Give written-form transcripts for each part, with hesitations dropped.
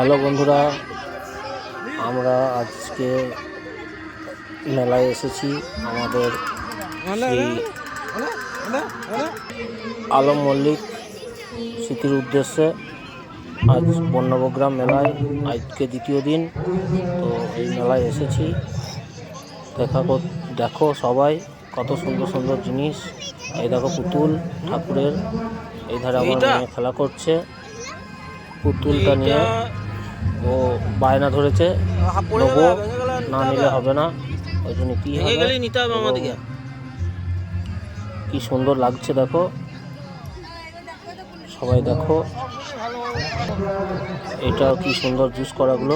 Hello বন্ধুরা, আমরা আজকে মেলায় এসেছি আমাদের শ্রী আলম মল্লিক স্মৃতির উদ্দেশ্যে। আজ বন্যবগ্রাম মেলায় আজকে দ্বিতীয় দিন, তো এই মেলায় এসেছি। দেখো সবাই কত সুন্দর সুন্দর জিনিস। এই দেখো পুতুল ঠাকুরের, এই ধারে আমার মেয়ে খেলা করছে। পুতুলটা নিয়ে ও বায়না ধরেছে, নেবো, না নিলে হবে না। ওই জন্য কি সুন্দর লাগছে দেখো, সবাই দেখো। এটা কি সুন্দর জুস করাগুলো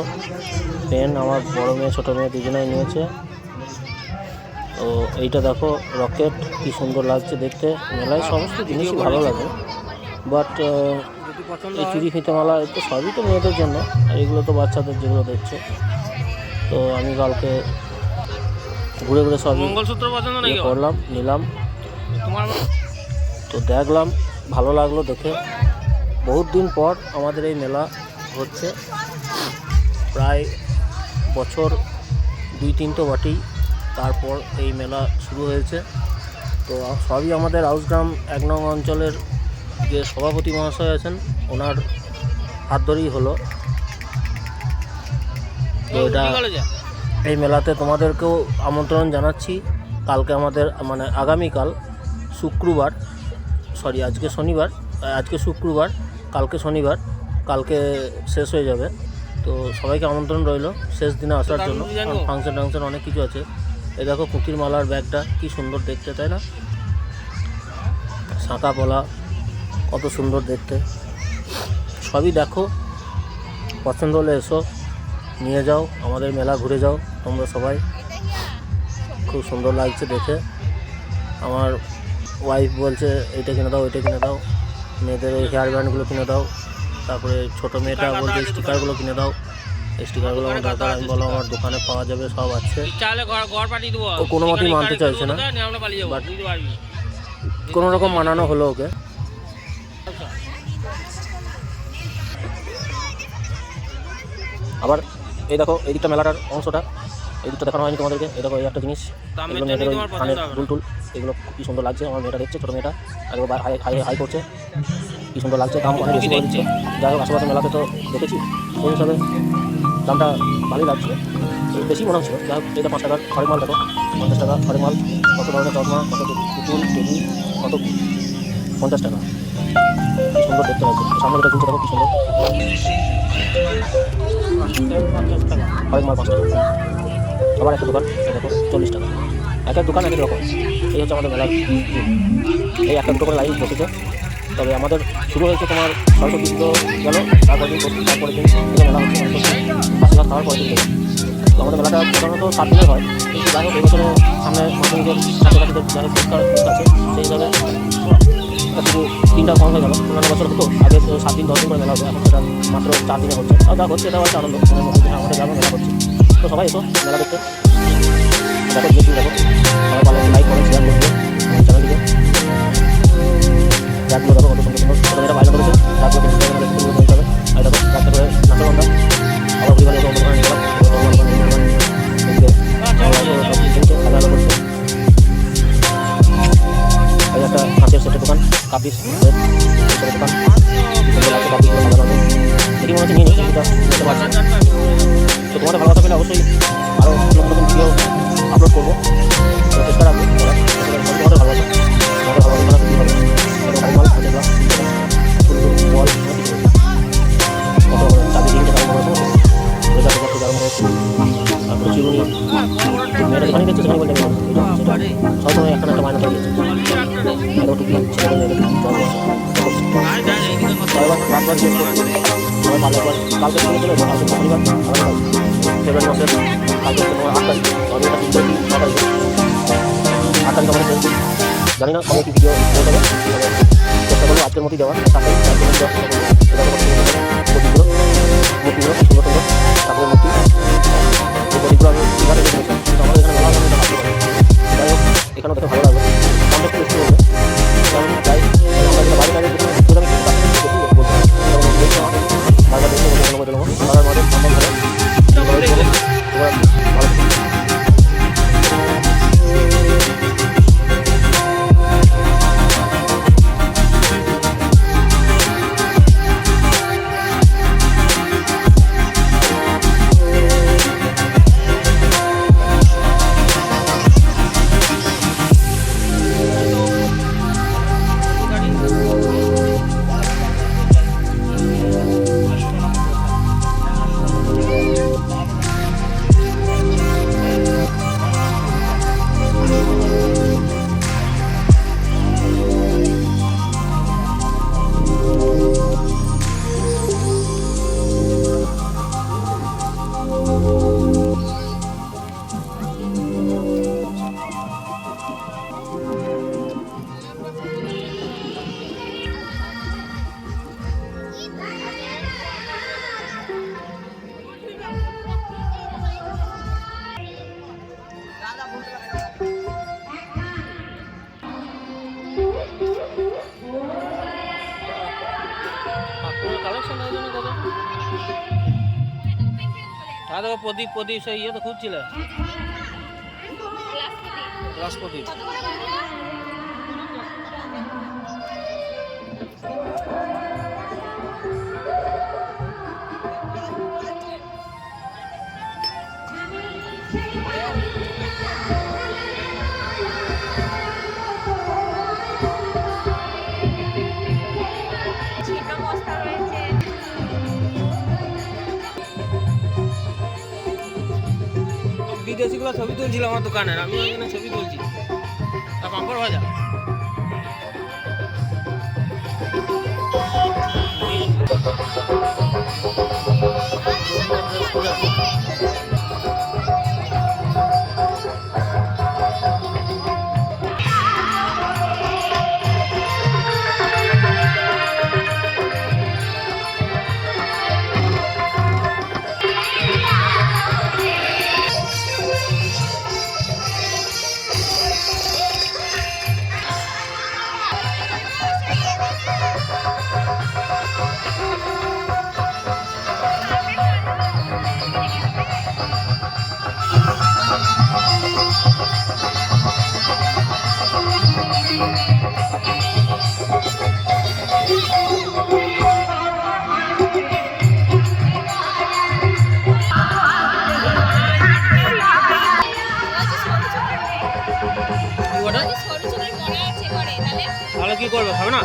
পেন, আমার বড় মেয়ে ছোট মেয়ে দুজনেই নিয়েছে। তো এইটা দেখো রকেট, কি সুন্দর লাগছে দেখতে। মেলায় সমস্ত জিনিসই ভালো লাগে, বাট এই চুরি ফিতেমালা তো সবই তো মেয়েদের জন্য, আর এগুলো তো বাচ্চাদের যেগুলো দেখছো। তো আমি কালকে ঘুরে ঘুরে সবই করলাম, নিলাম। তো দেখলাম, ভালো লাগলো দেখে। বহুত দিন পর আমাদের এই মেলা হচ্ছে, প্রায় বছর 2-3 তো বটেই, তারপর এই মেলা শুরু হয়েছে। তো সবই আমাদের আউসগ্রাম 1 নং অঞ্চলের যে সভাপতি মহাশয় আছেন, ওনার হাত ধরেই হলো। তো এটা এই মেলাতে তোমাদেরকেও আমন্ত্রণ জানাচ্ছি। কালকে আমাদের মানে আগামীকাল শুক্রবার, আজকে শনিবার, আজকে শুক্রবার, কালকে শনিবার, কালকে শেষ হয়ে যাবে। তো সবাইকে আমন্ত্রণ রইল শেষ দিনে আসার জন্য। ফাংশন অনেক কিছু আছে। এই দেখো পুঁতির মালার ব্যাগটা কি সুন্দর দেখতে, তাই না? শাঁখা পলা কত সুন্দর দেখতে। সবই দেখো, পছন্দ হলে এসো, নিয়ে যাও, আমাদের মেলা ঘুরে যাও তোমরা সবাই। খুব সুন্দর লাগছে দেখে। আমার ওয়াইফ বলছে এইটা কিনে দাও, ওইটা কিনে দাও, মেয়েদের ওই হেয়ার ব্যান্ডগুলো কিনে দাও। তারপরে ছোটো মেয়েটা বলছে স্টিকারগুলো কিনে দাও। এই স্টিকারগুলো আমার দরকার। আমি বলো আমার দোকানে পাওয়া যাবে, সব আছে। ও কোনো মতেই মানতে চাইছে না, বাট কোনো রকম মানানো হলো ওকে। আবার এই দেখো এই দিকটা মেলাটার অংশটা, এই দিকটা দেখানো হয়নি তোমাদেরকে। এই দেখো এই একটা জিনিস, এগুলো মেয়েদের ওই কানের দুল, এগুলো কি সুন্দর লাগছে। আমার মেয়েটা দেখছে, ছোটো মেয়েটা, আর ও হাই করছে, কি সুন্দর লাগছে। দাম অনেক বেশি করে দিচ্ছে। যাই হোক, আশেপাশে মেলাতে তো দেখেছি, সেই হিসাবে দামটা ভালোই লাগছে, বেশি মনে হচ্ছিল। যাই হোক, এটা 5 টাকার খড়ের মাল দেখো, 50 টাকা খড়ের মাল। কত ধরনের চশমা, কত পুতুল, টেডি, কত 50 টাকা। কি সুন্দর দেখতে লাগছে। সামনে যেটা ঝুলছে দেখো কি সুন্দর, খড়ের মাল 5 টাকা। আবার একটা দোকান দেখো 40 টাকা। এক এক দোকান এক এক রকম। এই হচ্ছে আমাদের মেলার। এই একটা দুটো করে লাইন বসেছে। তবে আমাদের শুরু হয়েছে তোমার সরস্বতী পুজো গেল, তারপরে দিন মেলা হচ্ছে পাঁচিঘাট খাওয়ার পরের দিন থেকে। তো আমাদের মেলাটা সাধারণত 7 দিনের হয়, কিন্তু যাই হোক এই বছরে সামনে মাধ্যমিকের ছাত্রছাত্রীদের যাই হোক পরীক্ষা আছে, সেই হিসাবে শুধু 3টা কম হয়ে গেল। অন্যান্য বছর হতো আগে তো 7 দিন 10 দিন করে মেলা হতো, এখন সেটা মাত্র 4 দিনে হচ্ছে। আর যা হচ্ছে এটা হচ্ছে আনন্দ, মনের মধ্যে আমাদের গ্রামে মেলা হচ্ছে। তো সবাই এসো মেলা দেখতে। দেখো জিনিস দেখো, সবাই ভালো লাইক করেন, শেয়ার করবে চ্যানেলটিকে। ব্যাগগুলো দেখো কত সুন্দর সুন্দর, ছোটো মেয়েটা বাইরে করেছে, ব্যাগগুলো নিতে হবে। আর দেখো একটা করে নাচের বন্ধা, আবার ঘুরে অন্য দোকানে নিয়ে গেলাম। এই একটা কাঁচের সেটের দোকান, কাপিস দোকান, দেখি মনে হচ্ছে নিয়ে নিতে পারছি। তো তোমাদের ভালোবাসা পেলে অবশ্যই আরও নতুন নতুন ভিডিও আপলোড করবো, চেষ্টা রাখবো। তোমাদের ভালোবাসা, তোমাদের ভালোবাসা খুবই ভালো। বল কত চাবি দিনটা আরম্ভ করেছো, রোজা থেকে আরম্ভ করেছো, তারপরে চিরুনি মেয়েটা যেখানে দেখছো সেখানে বলতে সবসময় একটা একটা মাইনা হয়ে গেছে। এটাও টুপি ছেলে মেয়েদের টুপি রাতবার চেঞ্জ করছে। সবাই ভালো একবার কালকে শুনে চলে এসো, কালকে শনিবার ফেব্রুয়ারি মাসের কালকে তোমার 8 তারিখ। আমি এটা 3 তারিখ 6 তারিখ 8 তারিখ আমাদের ফেসবুক, জানি না কবে কি ভিডিও হয়ে যাবে, চেষ্টা করবো আজকের মতোই দেওয়ার। 7 তারিখ মূর্তিগুলো মূর্তিগুলো খুব সুন্দর সুন্দর ঠাকুরের মূর্তি। এই প্রতীকগুলো আমি দীঘাতে দেখেছি, কিন্তু আমাদের এখানে মেলা হবে না। যাই হোক, এখানেও দেখে ভালো লাগবে। সামনে একটু বেশি বলবে, যাই আমরা যেটা বাইরে বাইরে দেখি, আমি কিন্তু বলতে বাইরে দেখতে বলতে আর প্রদীপ প্রদীপ সেই ইয়ে তো খুঁজছিলে গ্লাস প্রদীপ। বিদেশিগুলো ছবি তুলছিল আমার দোকানের, আমি ওইখানে ছবি তুলছি। আর পাঁপড় ভাজা তাহলে কি করবে, খাবে না?